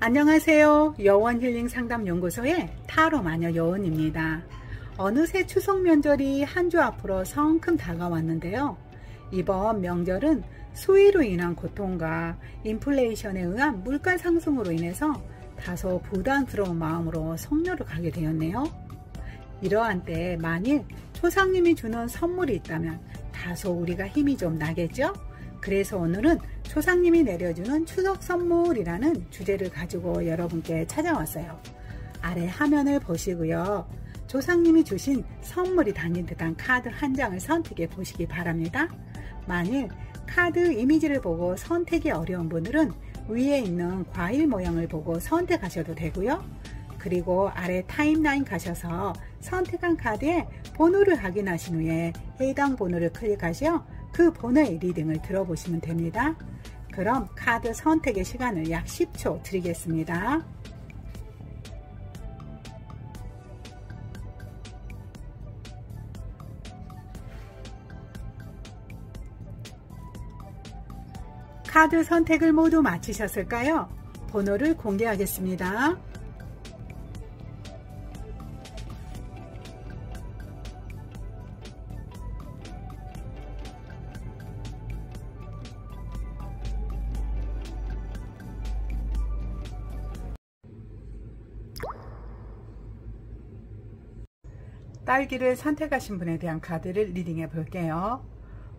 안녕하세요. 여원힐링상담연구소의 타로마녀 여원입니다. 어느새 추석 명절이 한 주 앞으로 성큼 다가왔는데요. 이번 명절은 수위로 인한 고통과 인플레이션에 의한 물가 상승으로 인해서 다소 부담스러운 마음으로 성묘를 가게 되었네요. 이러한 때 만일 조상님이 주는 선물이 있다면 다소 우리가 힘이 좀 나겠죠? 그래서 오늘은 조상님이 내려주는 추석 선물이라는 주제를 가지고 여러분께 찾아왔어요. 아래 화면을 보시고요. 조상님이 주신 선물이 담긴 듯한 카드 한 장을 선택해 보시기 바랍니다. 만일 카드 이미지를 보고 선택이 어려운 분들은 위에 있는 과일 모양을 보고 선택하셔도 되고요. 그리고 아래 타임라인 가셔서 선택한 카드에 번호를 확인하신 후에 해당 번호를 클릭하시어 그 번호의 리딩을 들어보시면 됩니다. 그럼 카드 선택의 시간을 약 10초 드리겠습니다. 카드 선택을 모두 마치셨을까요? 번호를 공개하겠습니다. 딸기를 선택하신 분에 대한 카드를 리딩해 볼게요.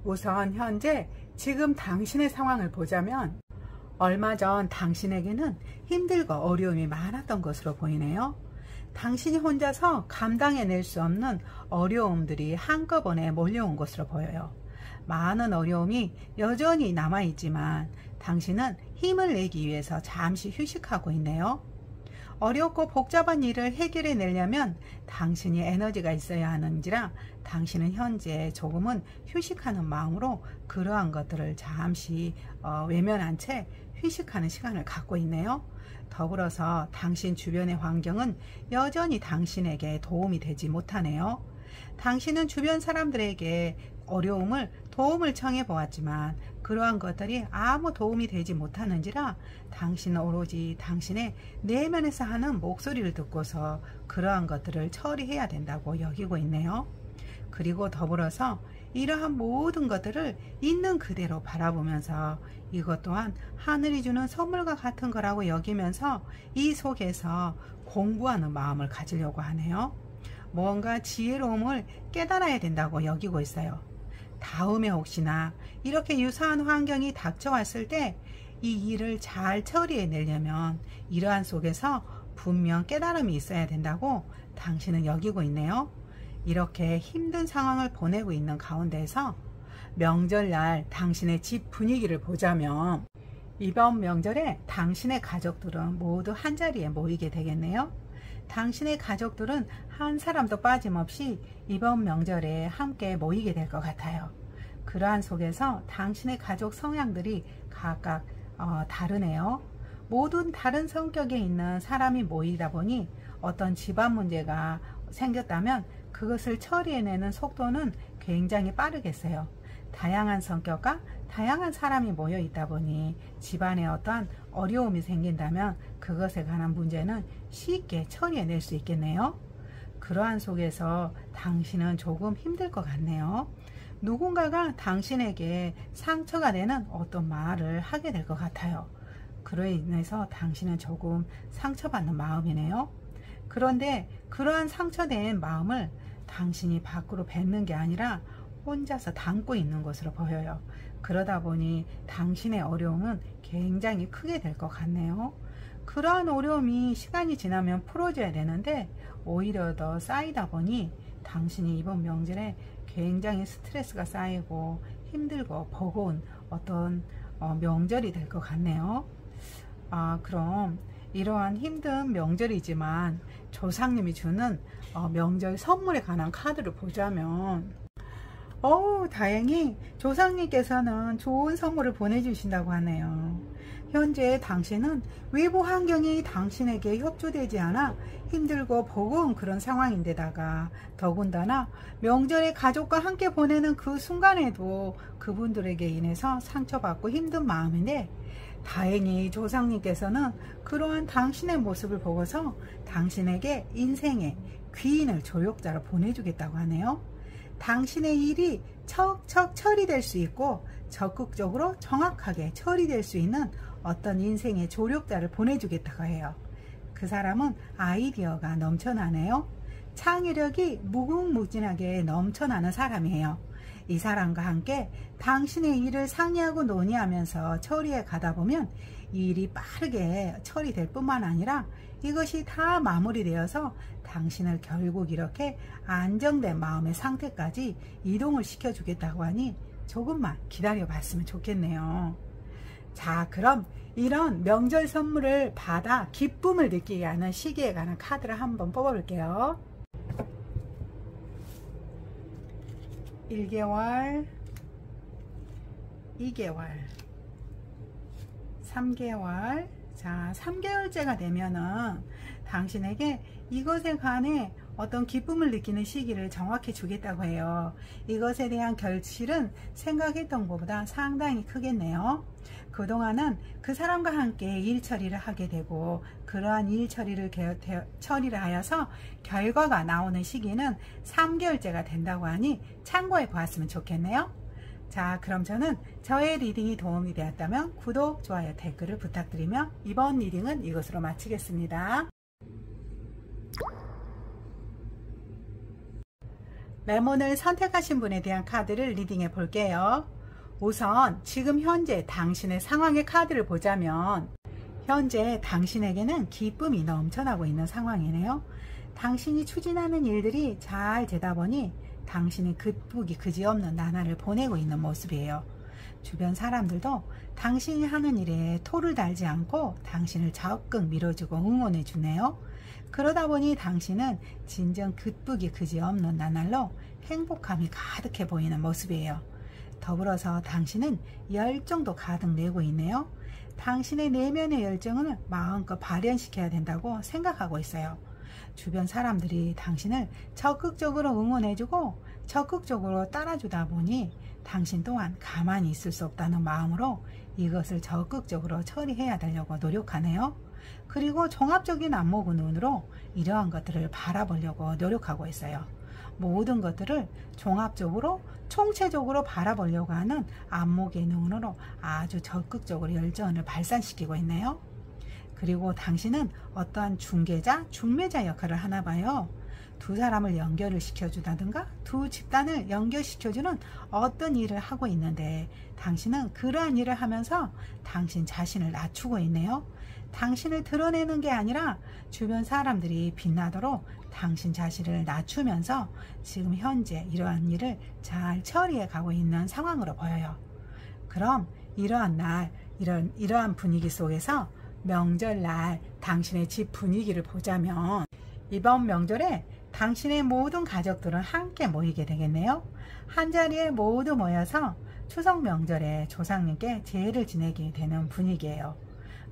우선 현재 지금 당신의 상황을 보자면 얼마 전 당신에게는 힘들고 어려움이 많았던 것으로 보이네요. 당신이 혼자서 감당해낼 수 없는 어려움들이 한꺼번에 몰려온 것으로 보여요. 많은 어려움이 여전히 남아있지만 당신은 힘을 내기 위해서 잠시 휴식하고 있네요. 어렵고 복잡한 일을 해결해 내려면 당신이 에너지가 있어야 하는지라 당신은 현재 조금은 휴식하는 마음으로 그러한 것들을 잠시 외면한 채 휴식하는 시간을 갖고 있네요. 더불어서 당신 주변의 환경은 여전히 당신에게 도움이 되지 못하네요. 당신은 주변 사람들에게 도움을 청해 보았지만 그러한 것들이 아무 도움이 되지 못하는지라 당신은 오로지 당신의 내면에서 하는 목소리를 듣고서 그러한 것들을 처리해야 된다고 여기고 있네요. 그리고 더불어서 이러한 모든 것들을 있는 그대로 바라보면서 이것 또한 하늘이 주는 선물과 같은 거라고 여기면서 이 속에서 공부하는 마음을 가지려고 하네요. 뭔가 지혜로움을 깨달아야 된다고 여기고 있어요. 다음에 혹시나 이렇게 유사한 환경이 닥쳐왔을 때 이 일을 잘 처리해 내려면 이러한 속에서 분명 깨달음이 있어야 된다고 당신은 여기고 있네요. 이렇게 힘든 상황을 보내고 있는 가운데서 명절날 당신의 집 분위기를 보자면 이번 명절에 당신의 가족들은 모두 한자리에 모이게 되겠네요. 당신의 가족들은 한 사람도 빠짐없이 이번 명절에 함께 모이게 될 것 같아요. 그러한 속에서 당신의 가족 성향들이 각각 다르네요. 모든 다른 성격에 있는 사람이 모이다 보니 어떤 집안 문제가 생겼다면 그것을 처리해내는 속도는 굉장히 빠르겠어요. 다양한 성격과 다양한 사람이 모여 있다 보니 집안에 어떠한 어려움이 생긴다면 그것에 관한 문제는 쉽게 처리해낼 수 있겠네요. 그러한 속에서 당신은 조금 힘들 것 같네요. 누군가가 당신에게 상처가 되는 어떤 말을 하게 될 것 같아요. 그로 인해서 당신은 조금 상처받는 마음이네요. 그런데 그러한 상처된 마음을 당신이 밖으로 뱉는 게 아니라 혼자서 담고 있는 것으로 보여요. 그러다 보니 당신의 어려움은 굉장히 크게 될 것 같네요. 그러한 어려움이 시간이 지나면 풀어져야 되는데 오히려 더 쌓이다 보니 당신이 이번 명절에 굉장히 스트레스가 쌓이고 힘들고 버거운 어떤 명절이 될 것 같네요. 그럼 이러한 힘든 명절이지만 조상님이 주는 명절 선물에 관한 카드를 보자면 다행히 조상님께서는 좋은 선물을 보내주신다고 하네요. 현재 당신은 외부 환경이 당신에게 협조되지 않아 힘들고 버거운 그런 상황인데다가 더군다나 명절에 가족과 함께 보내는 그 순간에도 그분들에게 인해서 상처받고 힘든 마음인데 다행히 조상님께서는 그러한 당신의 모습을 보고서 당신에게 인생의 귀인을 조력자로 보내주겠다고 하네요. 당신의 일이 척척 처리될 수 있고 적극적으로 정확하게 처리될 수 있는 어떤 인생의 조력자를 보내주겠다고 해요. 그 사람은 아이디어가 넘쳐나네요. 창의력이 무궁무진하게 넘쳐나는 사람이에요. 이 사람과 함께 당신의 일을 상의하고 논의하면서 처리해 가다 보면 일이 빠르게 처리될 뿐만 아니라 이것이 다 마무리되어서 당신을 결국 이렇게 안정된 마음의 상태까지 이동을 시켜주겠다고 하니 조금만 기다려 봤으면 좋겠네요. 자, 그럼 이런 명절 선물을 받아 기쁨을 느끼게 하는 시기에 관한 카드를 한번 뽑아볼게요. 1개월, 2개월, 3개월. 자, 3개월째가 되면은 당신에게 이것에 관해 어떤 기쁨을 느끼는 시기를 정확히 주겠다고 해요. 이것에 대한 결실은 생각했던 것보다 상당히 크겠네요. 그동안은 그 사람과 함께 일 처리를 하게 되고 그러한 일 처리를 하여서 결과가 나오는 시기는 3개월째가 된다고 하니 참고해 보았으면 좋겠네요. 자, 그럼 저는 저의 리딩이 도움이 되었다면 구독, 좋아요, 댓글을 부탁드리며 이번 리딩은 이것으로 마치겠습니다. 레몬을 선택하신 분에 대한 카드를 리딩해 볼게요. 우선 지금 현재 당신의 상황의 카드를 보자면 현재 당신에게는 기쁨이 넘쳐나고 있는 상황이네요. 당신이 추진하는 일들이 잘 되다 보니 당신이 기쁘기 그지없는 나날을 보내고 있는 모습이에요. 주변 사람들도 당신이 하는 일에 토를 달지 않고 당신을 적극 밀어주고 응원해 주네요. 그러다 보니 당신은 진정 기쁘기 그지없는 나날로 행복함이 가득해 보이는 모습이에요. 더불어서 당신은 열정도 가득 내고 있네요. 당신의 내면의 열정을 마음껏 발현시켜야 된다고 생각하고 있어요. 주변 사람들이 당신을 적극적으로 응원해주고 적극적으로 따라주다 보니 당신 또한 가만히 있을 수 없다는 마음으로 이것을 적극적으로 처리해야 되려고 노력하네요. 그리고 종합적인 안목의 눈으로 이러한 것들을 바라보려고 노력하고 있어요. 모든 것들을 종합적으로 총체적으로 바라보려고 하는 안목의 눈으로 아주 적극적으로 열정을 발산시키고 있네요. 그리고 당신은 어떠한 중개자, 중매자 역할을 하나 봐요. 두 사람을 연결을 시켜주다든가 두 집단을 연결시켜주는 어떤 일을 하고 있는데 당신은 그러한 일을 하면서 당신 자신을 낮추고 있네요. 당신을 드러내는 게 아니라 주변 사람들이 빛나도록 당신 자신을 낮추면서 지금 현재 이러한 일을 잘 처리해 가고 있는 상황으로 보여요. 그럼 이러한 날, 이러한 분위기 속에서 명절날 당신의 집 분위기를 보자면 이번 명절에 당신의 모든 가족들은 함께 모이게 되겠네요. 한자리에 모두 모여서 추석 명절에 조상님께 제를 지내게 되는 분위기예요.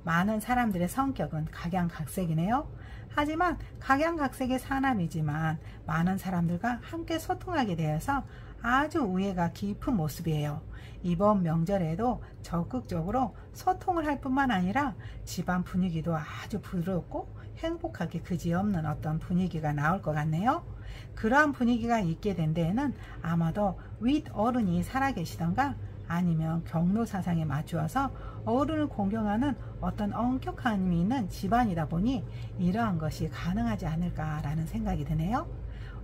많은 사람들의 성격은 각양각색이네요. 하지만 각양각색의 사람이지만 많은 사람들과 함께 소통하게 되어서 아주 우애가 깊은 모습이에요. 이번 명절에도 적극적으로 소통을 할 뿐만 아니라 집안 분위기도 아주 부드럽고 행복하게 그지없는 어떤 분위기가 나올 것 같네요. 그러한 분위기가 있게 된 데에는 아마도 윗어른이 살아계시던가 아니면 경로사상에 맞추어서 어른을 공경하는 어떤 엄격함이 있는 집안이다 보니 이러한 것이 가능하지 않을까라는 생각이 드네요.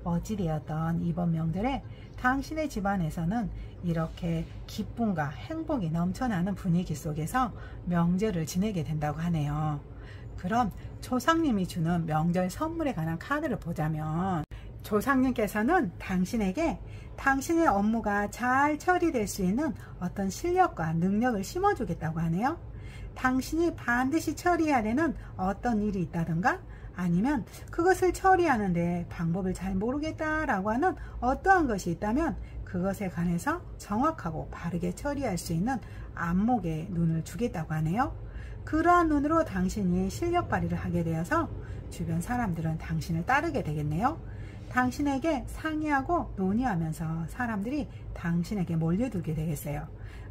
어찌되었던 이번 명절에 당신의 집안에서는 이렇게 기쁨과 행복이 넘쳐나는 분위기 속에서 명절을 지내게 된다고 하네요. 그럼 조상님이 주는 명절 선물에 관한 카드를 보자면 조상님께서는 당신에게 당신의 업무가 잘 처리될 수 있는 어떤 실력과 능력을 심어주겠다고 하네요. 당신이 반드시 처리해야 되는 어떤 일이 있다든가 아니면 그것을 처리하는데 방법을 잘 모르겠다라고 하는 어떠한 것이 있다면 그것에 관해서 정확하고 바르게 처리할 수 있는 안목의 눈을 주겠다고 하네요. 그러한 눈으로 당신이 실력 발휘를 하게 되어서 주변 사람들은 당신을 따르게 되겠네요. 당신에게 상의하고 논의하면서 사람들이 당신에게 몰려들게 되겠어요.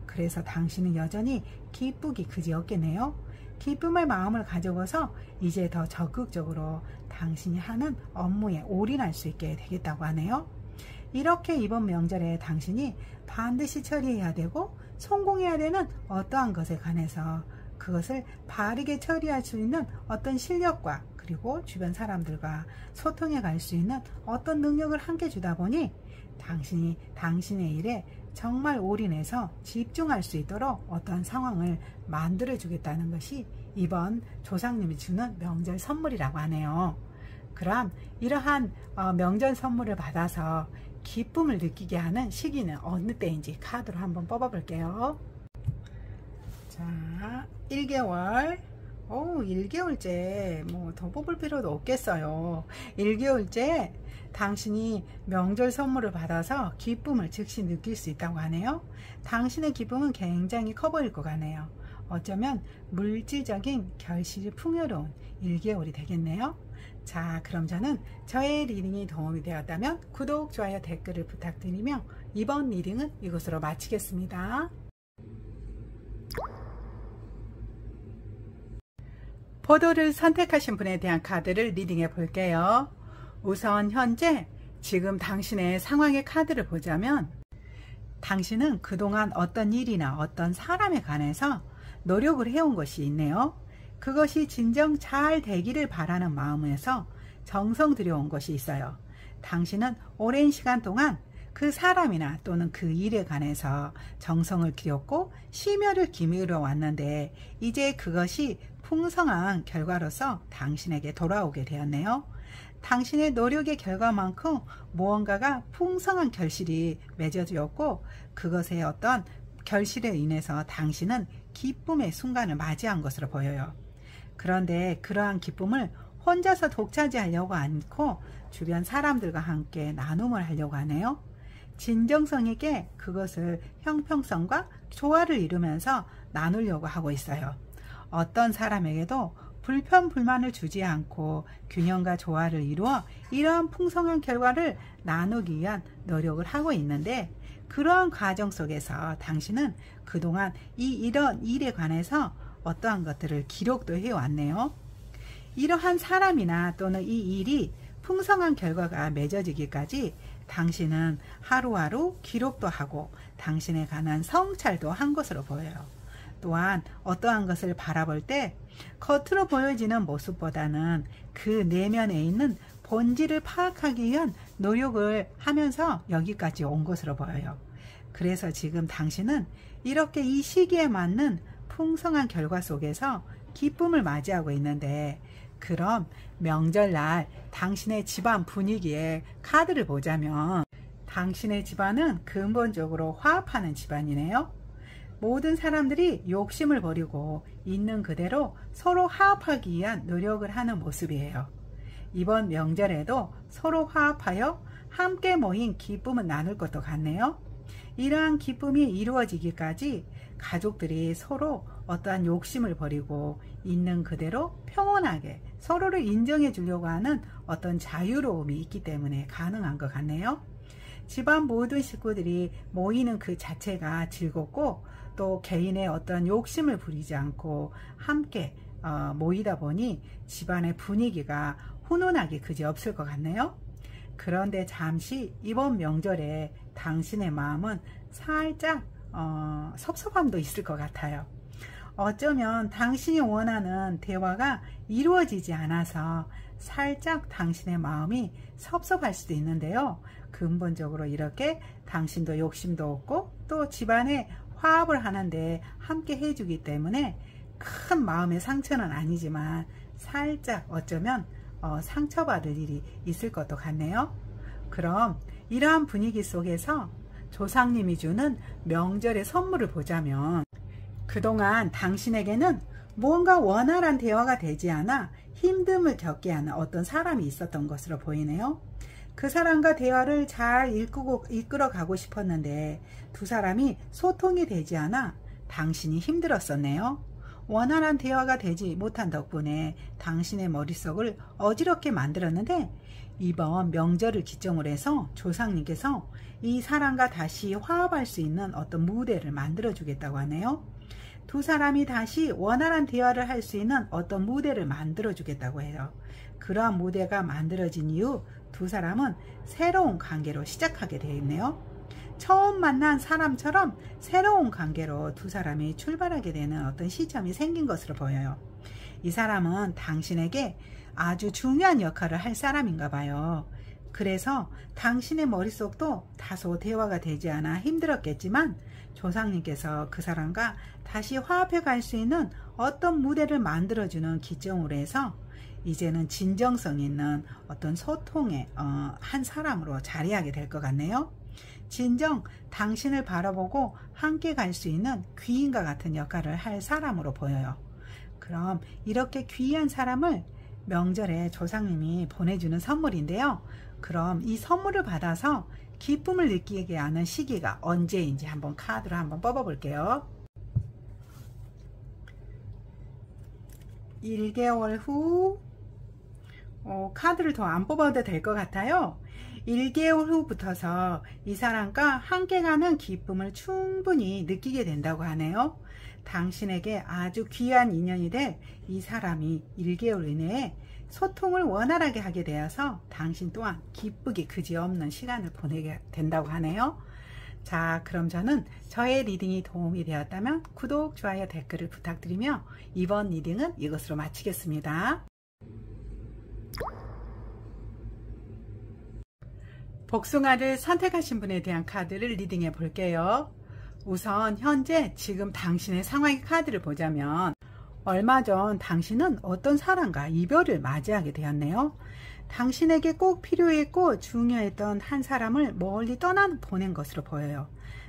그래서 당신은 여전히 기쁘기 그지없겠네요. 기쁨의 마음을 가져고서 이제 더 적극적으로 당신이 하는 업무에 올인할 수 있게 되겠다고 하네요. 이렇게 이번 명절에 당신이 반드시 처리해야 되고 성공해야 되는 어떠한 것에 관해서 그것을 바르게 처리할 수 있는 어떤 실력과 그리고 주변 사람들과 소통해 갈 수 있는 어떤 능력을 함께 주다 보니 당신이 당신의 일에 정말 올인해서 집중할 수 있도록 어떤 상황을 만들어 주겠다는 것이 이번 조상님이 주는 명절 선물이라고 하네요. 그럼 이러한 명절 선물을 받아서 기쁨을 느끼게 하는 시기는 어느 때인지 카드로 한번 뽑아 볼게요. 자, 1개월 1개월째 뭐 더 뽑을 필요도 없겠어요. 1개월째 당신이 명절 선물을 받아서 기쁨을 즉시 느낄 수 있다고 하네요. 당신의 기쁨은 굉장히 커 보일 것 같네요. 어쩌면 물질적인 결실이 풍요로운 1개월이 되겠네요. 자, 그럼 저는 저의 리딩이 도움이 되었다면 구독, 좋아요, 댓글을 부탁드리며 이번 리딩은 이것으로 마치겠습니다. 보도를 선택하신 분에 대한 카드를 리딩해 볼게요. 우선 현재 지금 당신의 상황의 카드를 보자면 당신은 그동안 어떤 일이나 어떤 사람에 관해서 노력을 해온 것이 있네요. 그것이 진정 잘 되기를 바라는 마음에서 정성 들여온 것이 있어요. 당신은 오랜 시간 동안 그 사람이나 또는 그 일에 관해서 정성을 기울였고 심혈을 기울여 왔는데 이제 그것이 풍성한 결과로서 당신에게 돌아오게 되었네요. 당신의 노력의 결과만큼 무언가가 풍성한 결실이 맺어지었고 그것의 어떤 결실에 인해서 당신은 기쁨의 순간을 맞이한 것으로 보여요. 그런데 그러한 기쁨을 혼자서 독차지하려고 않고 주변 사람들과 함께 나눔을 하려고 하네요. 진정성 있게 그것을 형평성과 조화를 이루면서 나누려고 하고 있어요. 어떤 사람에게도 불편불만을 주지 않고 균형과 조화를 이루어 이러한 풍성한 결과를 나누기 위한 노력을 하고 있는데 그러한 과정 속에서 당신은 그동안 이런 일에 관해서 어떠한 것들을 기록도 해왔네요. 이러한 사람이나 또는 이 일이 풍성한 결과가 맺어지기까지 당신은 하루하루 기록도 하고 당신에 관한 성찰도 한 것으로 보여요. 또한 어떠한 것을 바라볼 때 겉으로 보여지는 모습보다는 그 내면에 있는 본질을 파악하기 위한 노력을 하면서 여기까지 온 것으로 보여요. 그래서 지금 당신은 이렇게 이 시기에 맞는 풍성한 결과 속에서 기쁨을 맞이하고 있는데 그럼 명절날 당신의 집안 분위기에 카드를 보자면 당신의 집안은 근본적으로 화합하는 집안이네요. 모든 사람들이 욕심을 버리고 있는 그대로 서로 화합하기 위한 노력을 하는 모습이에요. 이번 명절에도 서로 화합하여 함께 모인 기쁨을 나눌 것도 같네요. 이러한 기쁨이 이루어지기까지 가족들이 서로 어떠한 욕심을 버리고 있는 그대로 평온하게 서로를 인정해 주려고 하는 어떤 자유로움이 있기 때문에 가능한 것 같네요. 집안 모든 식구들이 모이는 그 자체가 즐겁고 또 개인의 어떤 욕심을 부리지 않고 함께 모이다 보니 집안의 분위기가 훈훈하게 그지없을 것 같네요. 그런데 잠시 이번 명절에 당신의 마음은 살짝 섭섭함도 있을 것 같아요. 어쩌면 당신이 원하는 대화가 이루어지지 않아서 살짝 당신의 마음이 섭섭할 수도 있는데요. 근본적으로 이렇게 당신도 욕심도 없고 또 집안에 화합을 하는데 함께 해주기 때문에 큰 마음의 상처는 아니지만 살짝 어쩌면 상처받을 일이 있을 것도 같네요. 그럼 이러한 분위기 속에서 조상님이 주는 명절의 선물을 보자면 그동안 당신에게는 뭔가 원활한 대화가 되지 않아 힘듦을 겪게 하는 어떤 사람이 있었던 것으로 보이네요. 그 사람과 대화를 잘 이끌어 가고 싶었는데 두 사람이 소통이 되지 않아 당신이 힘들었었네요. 원활한 대화가 되지 못한 덕분에 당신의 머릿속을 어지럽게 만들었는데, 이번 명절을 기점으로 해서 조상님께서 이 사람과 다시 화합할 수 있는 어떤 무대를 만들어 주겠다고 하네요. 두 사람이 다시 원활한 대화를 할 수 있는 어떤 무대를 만들어 주겠다고 해요. 그러한 무대가 만들어진 이후 두 사람은 새로운 관계로 시작하게 되어 있네요. 처음 만난 사람처럼 새로운 관계로 두 사람이 출발하게 되는 어떤 시점이 생긴 것으로 보여요. 이 사람은 당신에게 아주 중요한 역할을 할 사람인가 봐요. 그래서 당신의 머릿속도 다소 대화가 되지 않아 힘들었겠지만, 조상님께서 그 사람과 다시 화합해 갈 수 있는 어떤 무대를 만들어주는 기점으로 해서 이제는 진정성 있는 어떤 소통의 한 사람으로 자리하게 될 것 같네요. 진정 당신을 바라보고 함께 갈 수 있는 귀인과 같은 역할을 할 사람으로 보여요. 그럼 이렇게 귀한 사람을 명절에 조상님이 보내주는 선물인데요. 그럼 이 선물을 받아서 기쁨을 느끼게 하는 시기가 언제인지 한번 카드로 한번 뽑아 볼게요. 1개월 후, 카드를 더 안 뽑아도 될 것 같아요. 1개월 후부터서 이 사람과 함께 가는 기쁨을 충분히 느끼게 된다고 하네요. 당신에게 아주 귀한 인연이 될 이 사람이 1개월 이내에 소통을 원활하게 하게 되어서 당신 또한 기쁘기 그지없는 시간을 보내게 된다고 하네요. 자, 그럼 저는 저의 리딩이 도움이 되었다면 구독, 좋아요, 댓글을 부탁드리며 이번 리딩은 이것으로 마치겠습니다. 복숭아를 선택하신 분에 대한 카드를 리딩해 볼게요. 우선 현재 지금 당신의 상황의 카드를 보자면, 얼마 전 당신은 어떤 사람과 이별을 맞이하게 되었네요. 당신에게 꼭 필요했고 중요했던 한 사람을 멀리 보낸 것으로 보여요.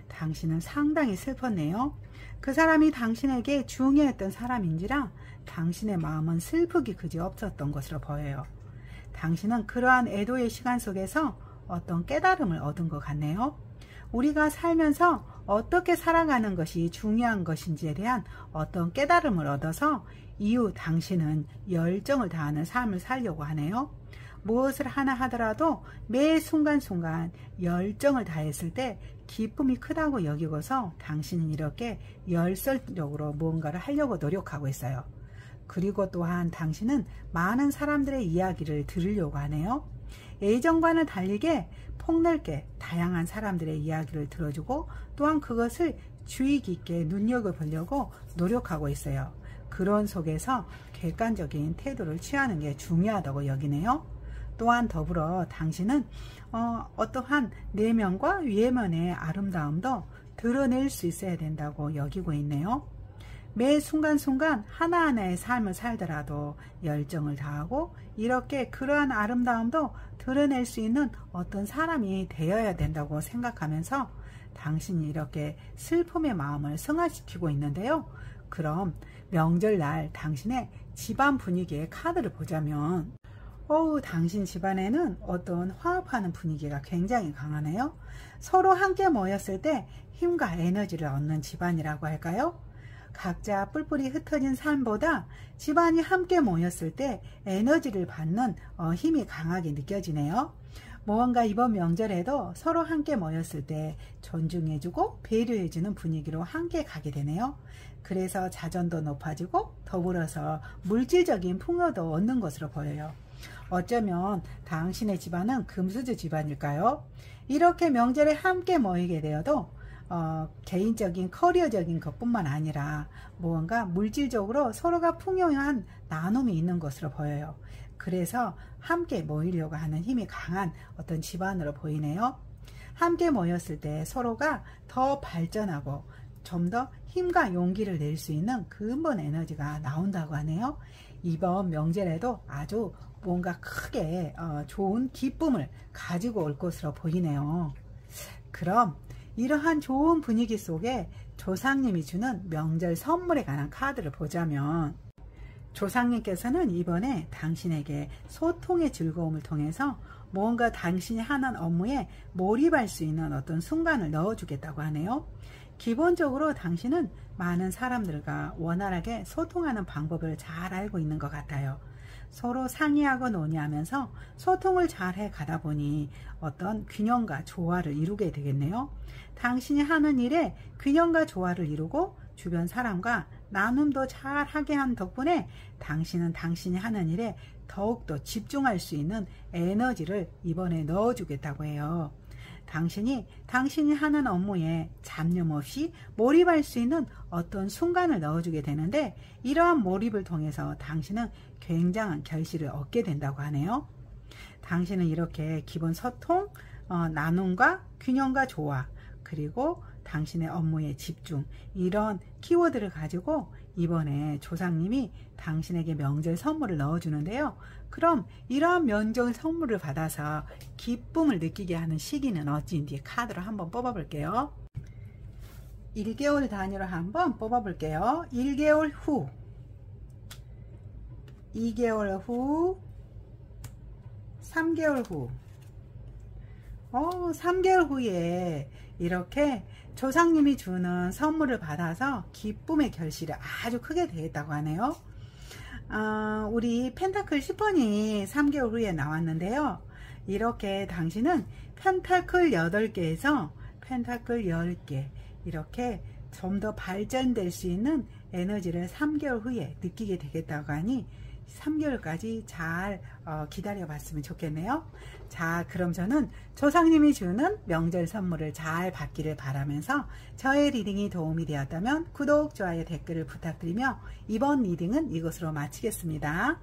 당신은 상당히 슬펐네요. 그 사람이 당신에게 중요했던 사람인지라 당신의 마음은 슬프기 그지없었던 것으로 보여요. 당신은 그러한 애도의 시간 속에서 어떤 깨달음을 얻은 것 같네요. 우리가 살면서 어떻게 살아가는 것이 중요한 것인지에 대한 어떤 깨달음을 얻어서 이후 당신은 열정을 다하는 삶을 살려고 하네요. 무엇을 하나 하더라도 매 순간순간 열정을 다했을 때 기쁨이 크다고 여기고서 당신은 이렇게 열설적으로 무언가를 하려고 노력하고 있어요. 그리고 또한 당신은 많은 사람들의 이야기를 들으려고 하네요. 예전과는 달리게 폭넓게 다양한 사람들의 이야기를 들어주고 또한 그것을 주의 깊게 눈여겨보려고 노력하고 있어요. 그런 속에서 객관적인 태도를 취하는 게 중요하다고 여기네요. 또한 더불어 당신은 어떠한 내면과 외면의 아름다움도 드러낼 수 있어야 된다고 여기고 있네요. 매 순간순간 하나하나의 삶을 살더라도 열정을 다하고 이렇게 그러한 아름다움도 드러낼 수 있는 어떤 사람이 되어야 된다고 생각하면서 당신이 이렇게 슬픔의 마음을 승화시키고 있는데요. 그럼 명절날 당신의 집안 분위기의 카드를 보자면, 당신 집안에는 어떤 화합하는 분위기가 굉장히 강하네요. 서로 함께 모였을 때 힘과 에너지를 얻는 집안이라고 할까요? 각자 뿔뿔이 흩어진 삶보다 집안이 함께 모였을 때 에너지를 받는 힘이 강하게 느껴지네요. 무언가 이번 명절에도 서로 함께 모였을 때 존중해주고 배려해주는 분위기로 함께 가게 되네요. 그래서 자존도 높아지고 더불어서 물질적인 풍요도 얻는 것으로 보여요. 어쩌면 당신의 집안은 금수저 집안일까요? 이렇게 명절에 함께 모이게 되어도 개인적인 커리어적인 것뿐만 아니라 무언가 물질적으로 서로가 풍요한 나눔이 있는 것으로 보여요. 그래서 함께 모이려고 하는 힘이 강한 어떤 집안으로 보이네요. 함께 모였을 때 서로가 더 발전하고 좀 더 힘과 용기를 낼 수 있는 근본 에너지가 나온다고 하네요. 이번 명절에도 아주 뭔가 크게 좋은 기쁨을 가지고 올 것으로 보이네요. 그럼 이러한 좋은 분위기 속에 조상님이 주는 명절 선물에 관한 카드를 보자면, 조상님께서는 이번에 당신에게 소통의 즐거움을 통해서 무언가 당신이 하는 업무에 몰입할 수 있는 어떤 순간을 넣어주겠다고 하네요. 기본적으로 당신은 많은 사람들과 원활하게 소통하는 방법을 잘 알고 있는 것 같아요. 서로 상의하고 논의하면서 소통을 잘 해 가다 보니 어떤 균형과 조화를 이루게 되겠네요. 당신이 하는 일에 균형과 조화를 이루고 주변 사람과 나눔도 잘 하게 한 덕분에 당신은 당신이 하는 일에 더욱더 집중할 수 있는 에너지를 이번에 넣어주겠다고 해요. 당신이 하는 업무에 잡념 없이 몰입할 수 있는 어떤 순간을 넣어주게 되는데, 이러한 몰입을 통해서 당신은 굉장한 결실을 얻게 된다고 하네요. 당신은 이렇게 기본 소통, 나눔과 균형과 조화, 그리고 당신의 업무에 집중, 이런 키워드를 가지고 이번에 조상님이 당신에게 명절 선물을 넣어주는데요. 그럼 이러한 명절 선물을 받아서 기쁨을 느끼게 하는 시기는 어찌인지 카드를 한번 뽑아 볼게요. 1개월 단위로 한번 뽑아 볼게요. 1개월 후, 2개월 후, 3개월 후. 3개월 후에 이렇게 조상님이 주는 선물을 받아서 기쁨의 결실이 아주 크게 되겠다고 하네요. 우리 펜타클 10번이 3개월 후에 나왔는데요. 이렇게 당신은 펜타클 8개에서 펜타클 10개, 이렇게 좀 더 발전될 수 있는 에너지를 3개월 후에 느끼게 되겠다고 하니 3개월까지 잘 기다려 봤으면 좋겠네요. 자, 그럼 저는 조상님이 주는 명절 선물을 잘 받기를 바라면서 저의 리딩이 도움이 되었다면 구독, 좋아요, 댓글을 부탁드리며 이번 리딩은 이것으로 마치겠습니다.